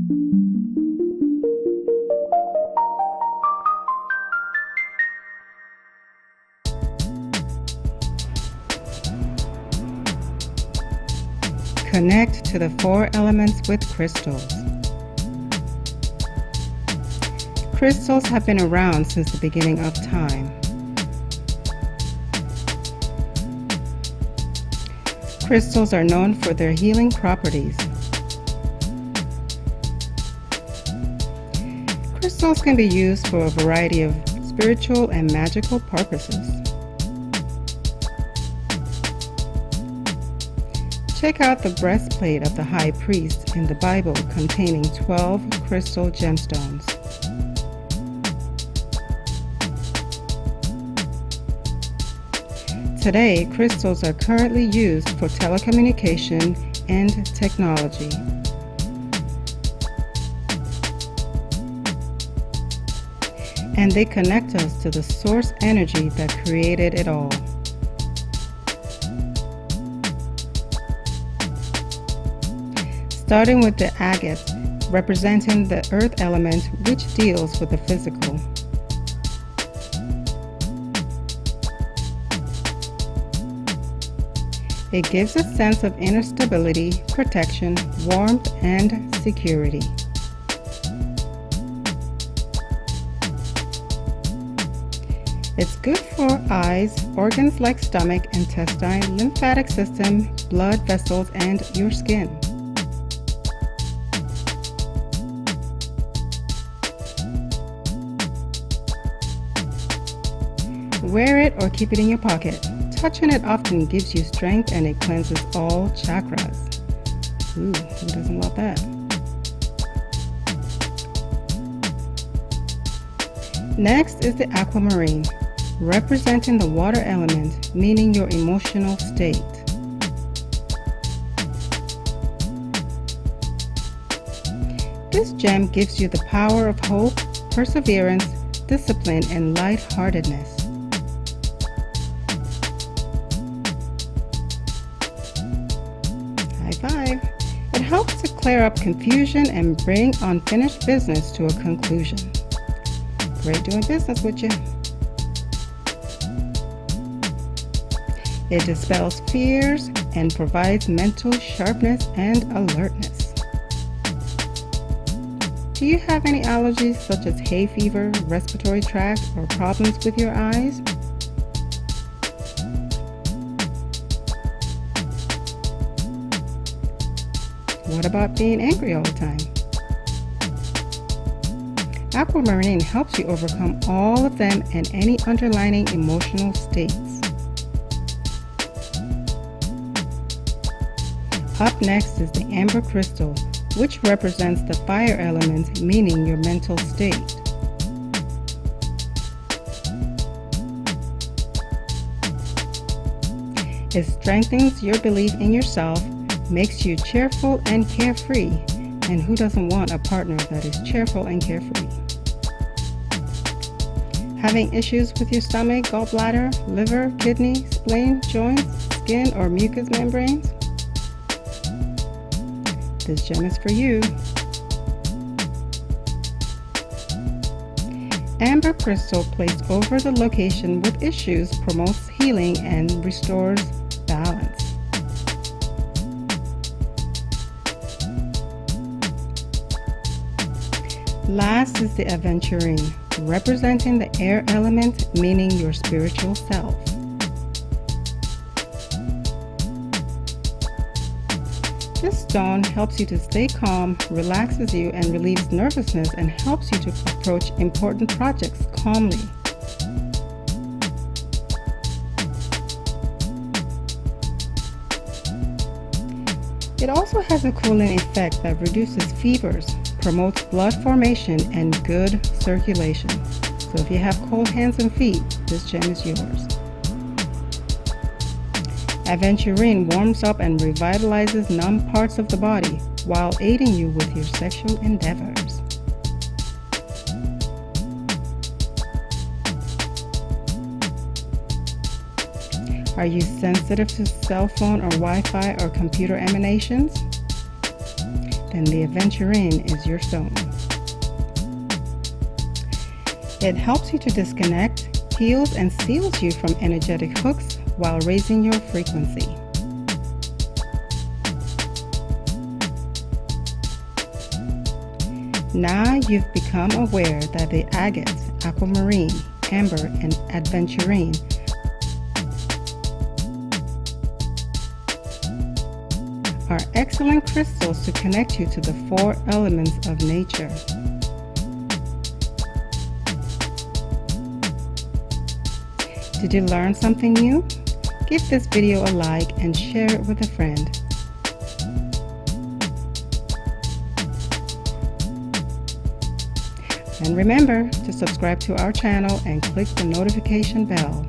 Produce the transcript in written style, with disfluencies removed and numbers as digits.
Connect to the 4 elements with crystals. Crystals have been around since the beginning of time. Crystals are known for their healing properties. Crystals can be used for a variety of spiritual and magical purposes. Check out the breastplate of the high priest in the Bible containing 12 crystal gemstones. Today, crystals are currently used for telecommunication and technology. And they connect us to the source energy that created it all. Starting with the agate, representing the earth element, which deals with the physical. It gives a sense of inner stability, protection, warmth, and security. It's good for eyes, organs like stomach, intestine, lymphatic system, blood vessels, and your skin. Wear it or keep it in your pocket. Touching it often gives you strength and it cleanses all chakras. Ooh, who doesn't love that? Next is the aquamarine, representing the water element, meaning your emotional state. This gem gives you the power of hope, perseverance, discipline, and lightheartedness. High five! It helps to clear up confusion and bring unfinished business to a conclusion. Great doing business with you. It dispels fears and provides mental sharpness and alertness. Do you have any allergies such as hay fever, respiratory tract, or problems with your eyes? What about being angry all the time? Aquamarine helps you overcome all of them and any underlying emotional states. Up next is the amber crystal, which represents the fire element, meaning your mental state. It strengthens your belief in yourself, makes you cheerful and carefree, and who doesn't want a partner that is cheerful and carefree? Having issues with your stomach, gallbladder, liver, kidney, spleen, joints, skin, or mucous membranes? This gem is for you. Amber crystal placed over the location with issues promotes healing and restores balance. Last is the aventurine, representing the air element, meaning your spiritual self. This stone helps you to stay calm, relaxes you, and relieves nervousness and helps you to approach important projects calmly. It also has a cooling effect that reduces fevers, promotes blood formation, and good circulation. So if you have cold hands and feet, this gem is yours. Aventurine warms up and revitalizes numb parts of the body while aiding you with your sexual endeavors. Are you sensitive to cell phone or Wi-Fi or computer emanations? then the aventurine is your stone. It helps you to disconnect, heals, and seals you from energetic hooks while raising your frequency. Now you've become aware that the agate, aquamarine, amber, and aventurine are excellent crystals to connect you to the 4 elements of nature. Did you learn something new? Give this video a like and share it with a friend. And remember to subscribe to our channel and click the notification bell.